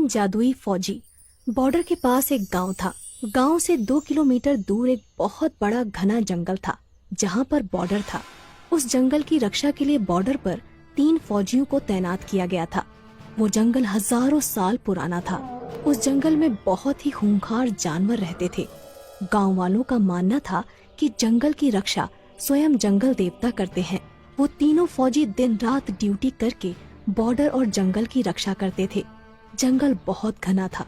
तीन जादुई फौजी। बॉर्डर के पास एक गांव था। गांव से 2 किलोमीटर दूर एक बहुत बड़ा घना जंगल था जहां पर बॉर्डर था। उस जंगल की रक्षा के लिए बॉर्डर पर 3 फौजियों को तैनात किया गया था। वो जंगल हजारों साल पुराना था। उस जंगल में बहुत ही खूंखार जानवर रहते थे। गांव वालों का मानना था कि जंगल की रक्षा स्वयं जंगल देवता करते हैं। वो तीनों फौजी दिन रात ड्यूटी करके बॉर्डर और जंगल की रक्षा करते थे। जंगल बहुत घना था,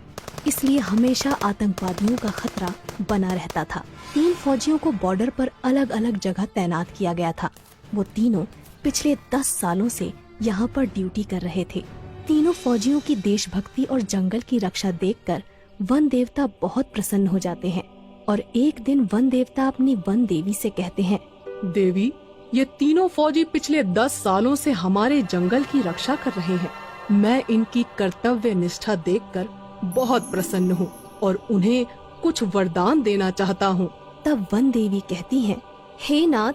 इसलिए हमेशा आतंकवादियों का खतरा बना रहता था। 3 फौजियों को बॉर्डर पर अलग अलग जगह तैनात किया गया था। वो तीनों पिछले 10 सालों से यहाँ पर ड्यूटी कर रहे थे। तीनों फौजियों की देशभक्ति और जंगल की रक्षा देखकर वन देवता बहुत प्रसन्न हो जाते हैं और एक दिन वन देवता अपनी वन देवी से कहते हैं, देवी, ये तीनों फौजी पिछले 10 सालों से हमारे जंगल की रक्षा कर रहे हैं। मैं इनकी कर्तव्य निष्ठा देखकर बहुत प्रसन्न हूँ और उन्हें कुछ वरदान देना चाहता हूँ। तब वन देवी कहती हैं, हे नाथ,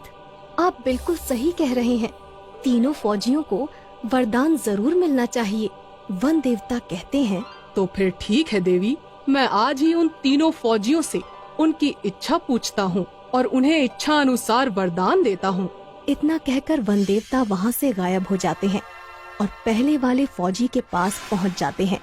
आप बिल्कुल सही कह रहे हैं। तीनों फौजियों को वरदान जरूर मिलना चाहिए। वन देवता कहते हैं, तो फिर ठीक है देवी, मैं आज ही उन तीनों फौजियों से उनकी इच्छा पूछता हूँ और उन्हें इच्छा अनुसार वरदान देता हूँ। इतना कहकर वन देवता वहाँ से गायब हो जाते हैं और पहले वाले फौजी के पास पहुँच जाते हैं।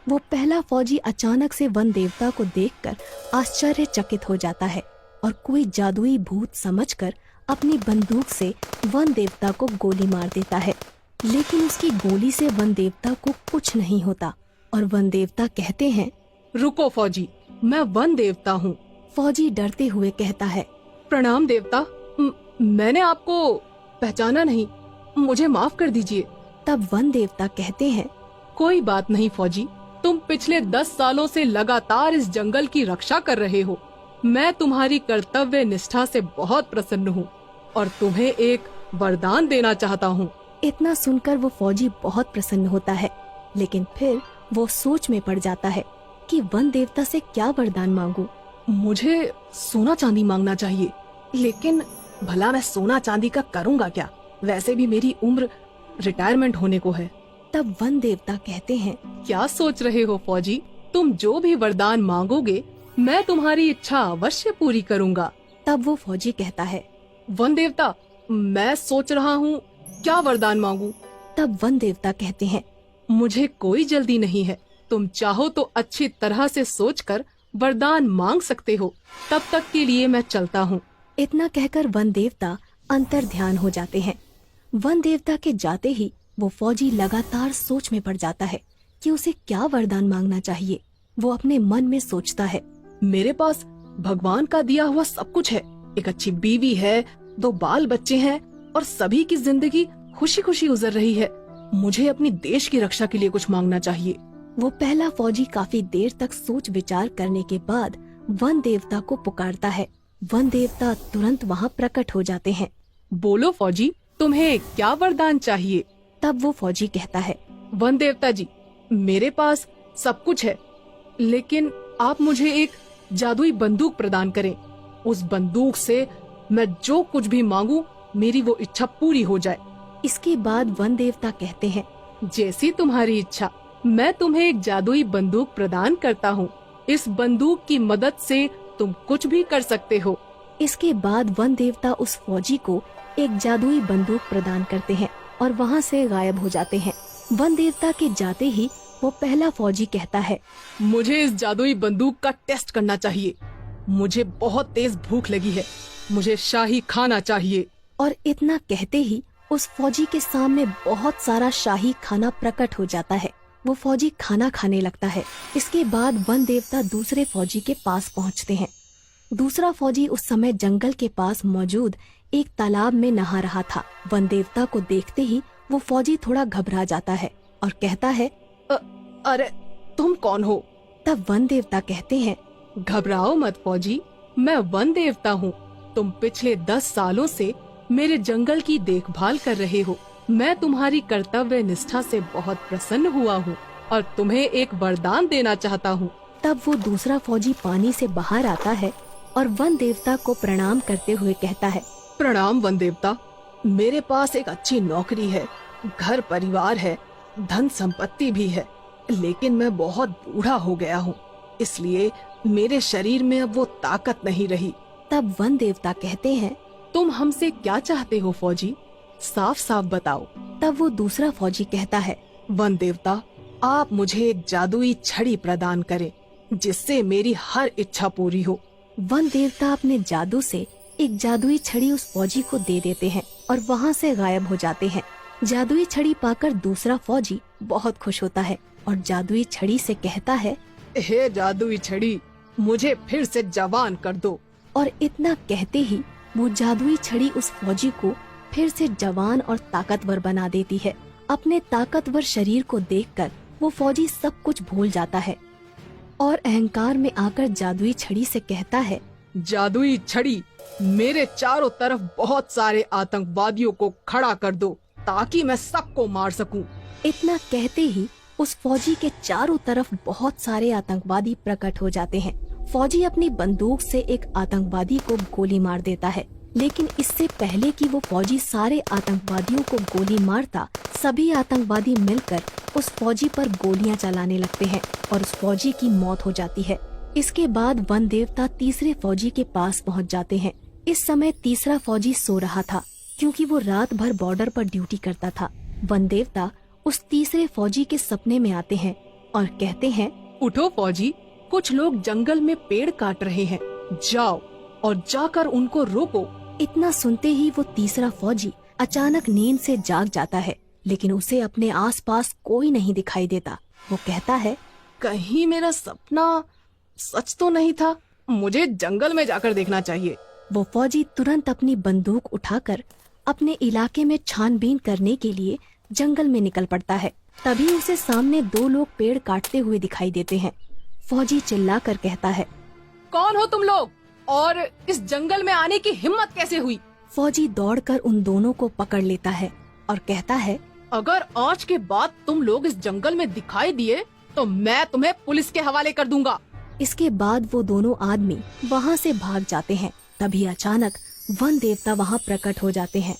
वो पहला फौजी अचानक से वन देवता को देखकर आश्चर्यचकित हो जाता है और कोई जादुई भूत समझकर अपनी बंदूक से वन देवता को गोली मार देता है। लेकिन उसकी गोली से वन देवता को कुछ नहीं होता और वन देवता कहते हैं, रुको फौजी, मैं वन देवता हूँ। फौजी डरते हुए कहता है, प्रणाम देवता, मैंने आपको पहचाना नहीं, मुझे माफ कर दीजिए। तब वन देवता कहते हैं, कोई बात नहीं फौजी, तुम पिछले 10 सालों से लगातार इस जंगल की रक्षा कर रहे हो। मैं तुम्हारी कर्तव्य निष्ठा से बहुत प्रसन्न हूँ और तुम्हें एक वरदान देना चाहता हूँ। इतना सुनकर वो फौजी बहुत प्रसन्न होता है, लेकिन फिर वो सोच में पड़ जाता है कि वन देवता से क्या वरदान मांगूं। मुझे सोना चांदी मांगना चाहिए, लेकिन भला मैं सोना चांदी का करूँगा क्या? वैसे भी मेरी उम्र रिटायरमेंट होने को है। तब वन देवता कहते हैं, क्या सोच रहे हो फौजी? तुम जो भी वरदान मांगोगे मैं तुम्हारी इच्छा अवश्य पूरी करूँगा। तब वो फौजी कहता है, वन देवता, मैं सोच रहा हूँ क्या वरदान मांगू। तब वन देवता कहते हैं, मुझे कोई जल्दी नहीं है, तुम चाहो तो अच्छी तरह से सोचकर वरदान मांग सकते हो। तब तक के लिए मैं चलता हूँ। इतना कहकर वन देवता अंतर ध्यान हो जाते हैं। वन देवता के जाते ही वो फौजी लगातार सोच में पड़ जाता है कि उसे क्या वरदान मांगना चाहिए। वो अपने मन में सोचता है, मेरे पास भगवान का दिया हुआ सब कुछ है। एक अच्छी बीवी है, 2 बाल बच्चे हैं और सभी की जिंदगी खुशी खुशी गुजर रही है। मुझे अपनी देश की रक्षा के लिए कुछ मांगना चाहिए। वो पहला फौजी काफी देर तक सोच विचार करने के बाद वन देवता को पुकारता है। वन देवता तुरंत वहाँ प्रकट हो जाते हैं। बोलो फौजी, तुम्हें क्या वरदान चाहिए? तब वो फौजी कहता है, वन देवता जी, मेरे पास सब कुछ है, लेकिन आप मुझे एक जादुई बंदूक प्रदान करें। उस बंदूक से मैं जो कुछ भी मांगू मेरी वो इच्छा पूरी हो जाए। इसके बाद वन देवता कहते हैं, जैसी तुम्हारी इच्छा, मैं तुम्हें एक जादुई बंदूक प्रदान करता हूँ। इस बंदूक की मदद से तुम कुछ भी कर सकते हो। इसके बाद वन देवता उस फौजी को एक जादुई बंदूक प्रदान करते हैं और वहाँ से गायब हो जाते हैं। वन देवता के जाते ही वो पहला फौजी कहता है, मुझे इस जादुई बंदूक का टेस्ट करना चाहिए। मुझे बहुत तेज भूख लगी है, मुझे शाही खाना चाहिए। और इतना कहते ही उस फौजी के सामने बहुत सारा शाही खाना प्रकट हो जाता है। वो फौजी खाना खाने लगता है। इसके बाद वन देवता दूसरे फौजी के पास पहुंचते हैं। दूसरा फौजी उस समय जंगल के पास मौजूद एक तालाब में नहा रहा था। वन देवता को देखते ही वो फौजी थोड़ा घबरा जाता है और कहता है, अरे तुम कौन हो? तब वन देवता कहते हैं, घबराओ मत फौजी, मैं वन देवता हूँ। तुम पिछले 10 सालों से मेरे जंगल की देखभाल कर रहे हो। मैं तुम्हारी कर्तव्य निष्ठा से बहुत प्रसन्न हुआ हूँ और तुम्हें एक वरदान देना चाहता हूँ। तब वो दूसरा फौजी पानी से बाहर आता है और वन देवता को प्रणाम करते हुए कहता है, प्रणाम वन देवता, मेरे पास एक अच्छी नौकरी है, घर परिवार है, धन संपत्ति भी है। लेकिन मैं बहुत बूढ़ा हो गया हूँ, इसलिए मेरे शरीर में अब वो ताकत नहीं रही। तब वन देवता कहते हैं, तुम हमसे क्या चाहते हो फौजी? साफ साफ बताओ। तब वो दूसरा फौजी कहता है, वन देवता, आप मुझे एक जादुई छड़ी प्रदान करें जिससे मेरी हर इच्छा पूरी हो। वन देवता अपने जादू से एक जादुई छड़ी उस फौजी को दे देते हैं और वहाँ से गायब हो जाते हैं। जादुई छड़ी पाकर दूसरा फौजी बहुत खुश होता है और जादुई छड़ी से कहता है, हे जादुई छड़ी, मुझे फिर से जवान कर दो। और इतना कहते ही वो जादुई छड़ी उस फौजी को फिर से जवान और ताकतवर बना देती है। अपने ताकतवर शरीर को देखकर वो फौजी सब कुछ भूल जाता है और अहंकार में आकर जादुई छड़ी से कहता है, जादुई छड़ी, मेरे चारों तरफ बहुत सारे आतंकवादियों को खड़ा कर दो ताकि मैं सबको मार सकूं। इतना कहते ही उस फौजी के चारों तरफ बहुत सारे आतंकवादी प्रकट हो जाते हैं। फौजी अपनी बंदूक से एक आतंकवादी को गोली मार देता है, लेकिन इससे पहले कि वो फौजी सारे आतंकवादियों को गोली मारता, सभी आतंकवादी मिलकर उस फौजी पर गोलियां चलाने लगते हैं और उस फौजी की मौत हो जाती है। इसके बाद वन देवता तीसरे फौजी के पास पहुंच जाते हैं। इस समय तीसरा फौजी सो रहा था क्योंकि वो रात भर बॉर्डर पर ड्यूटी करता था। वन देवता उस तीसरे फौजी के सपने में आते हैं और कहते हैं, उठो फौजी, कुछ लोग जंगल में पेड़ काट रहे हैं, जाओ और जाकर उनको रोको। इतना सुनते ही वो तीसरा फौजी अचानक नींद से जाग जाता है, लेकिन उसे अपने आसपास कोई नहीं दिखाई देता। वो कहता है, कहीं मेरा सपना सच तो नहीं था, मुझे जंगल में जाकर देखना चाहिए। वो फौजी तुरंत अपनी बंदूक उठाकर अपने इलाके में छानबीन करने के लिए जंगल में निकल पड़ता है। तभी उसे सामने दो लोग पेड़ काटते हुए दिखाई देते हैं। फौजी चिल्लाकर कहता है, कौन हो तुम लोग और इस जंगल में आने की हिम्मत कैसे हुई? फौजी दौड़कर उन दोनों को पकड़ लेता है और कहता है, अगर आज के बाद तुम लोग इस जंगल में दिखाई दिए तो मैं तुम्हें पुलिस के हवाले कर दूंगा। इसके बाद वो दोनों आदमी वहाँ से भाग जाते हैं। तभी अचानक वन देवता वहाँ प्रकट हो जाते हैं।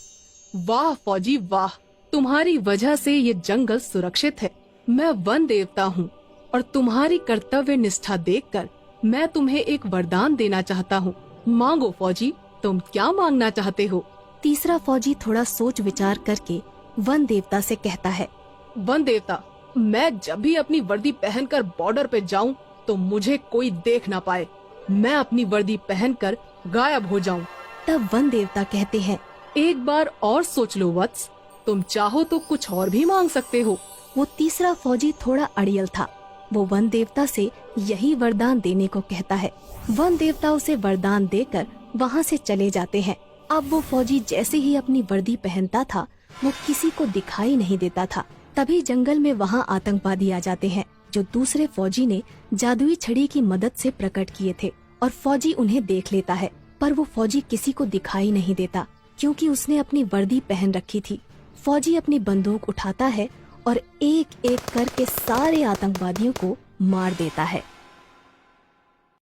वाह फौजी वाह, तुम्हारी वजह से ये जंगल सुरक्षित है। मैं वन देवता हूँ और तुम्हारी कर्तव्य निष्ठा देखकर मैं तुम्हें एक वरदान देना चाहता हूँ। मांगो फौजी, तुम क्या मांगना चाहते हो? तीसरा फौजी थोड़ा सोच विचार करके वन देवता से कहता है, वन देवता, मैं जब भी अपनी वर्दी पहनकर बॉर्डर पे जाऊं तो मुझे कोई देख ना पाए। मैं अपनी वर्दी पहनकर गायब हो जाऊं। तब वन देवता कहते हैं, एक बार और सोच लो वत्स, तुम चाहो तो कुछ और भी मांग सकते हो। वो तीसरा फौजी थोड़ा अड़ियल था। वो वन देवता से यही वरदान देने को कहता है। वन देवता उसे वरदान देकर वहाँ से चले जाते हैं। अब वो फौजी जैसे ही अपनी वर्दी पहनता था, वो किसी को दिखाई नहीं देता था। तभी जंगल में वहाँ आतंकवादी आ जाते हैं, जो दूसरे फौजी ने जादुई छड़ी की मदद से प्रकट किए थे, और फौजी उन्हें देख लेता है। पर वो फौजी किसी को दिखाई नहीं देता क्योंकि उसने अपनी वर्दी पहन रखी थी। फौजी अपनी बंदूक उठाता है और एक एक करके सारे आतंकवादियों को मार देता है।